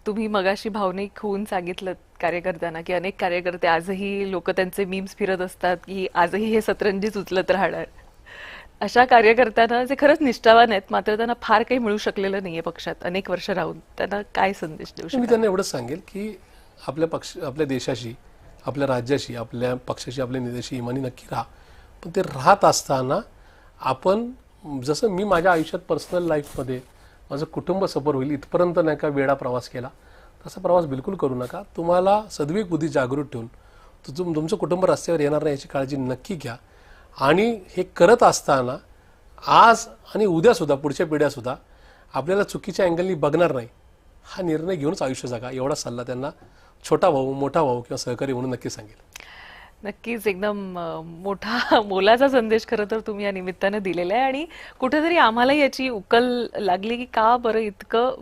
तुम्ही मगाशी भावनिक होऊन सांगितलं कार्यकर्त्यांना की अनेक कार्यकर्ते आजही लोक त्यांचे मीम्स फिरत असतात की आजही हे सतरंजीच उचलत राहणार. अशा कार्यकर्त्यांना जे खरंच निष्ठावान आहेत मात्र त्यांना फार काही मिळू शकलेलं नाहीये पक्षात अनेक वर्ष राहून, त्यांना काय संदेश देऊ मी शकाल? त्यांना एवढंच सांगेल की आपल्या देशाशी, आपल्या राज्याशी, आपल्या पक्षाशी, आपल्या नेत्याशी इमानी नक्की राहा. पण ते राहत असताना आपण, जसं मी माझ्या आयुष्यात पर्सनल लाईफमध्ये माझं कुटुंब सफर होईल इथपर्यंत नाही का वेळा प्रवास केला, तसा प्रवास बिलकुल करू नका. तुम्हाला सद्विक बुद्धी जागृत ठेवून तुमचं कुटुंब रस्त्यावर येणार नाही याची काळजी नक्की घ्या. आणि हे करत असताना आज आणि उद्यासुद्धा, पुढच्या पिढ्यासुद्धा आपल्याला चुकीच्या अँगलनी बघणार नाही हा निर्णय घेऊनच आयुष्य जगा, एवढा सल्ला त्यांना छोटा भाऊ, मोठा भाऊ किंवा सहकारी म्हणून नक्की सांगेल. नक्कीच एकदम मोठा मोलाचा संदेश खरं तर तुम्ही या निमित्तानं दिलेला आहे आणि कुठेतरी आम्हाला याची उकल लागली की का बरं इतकं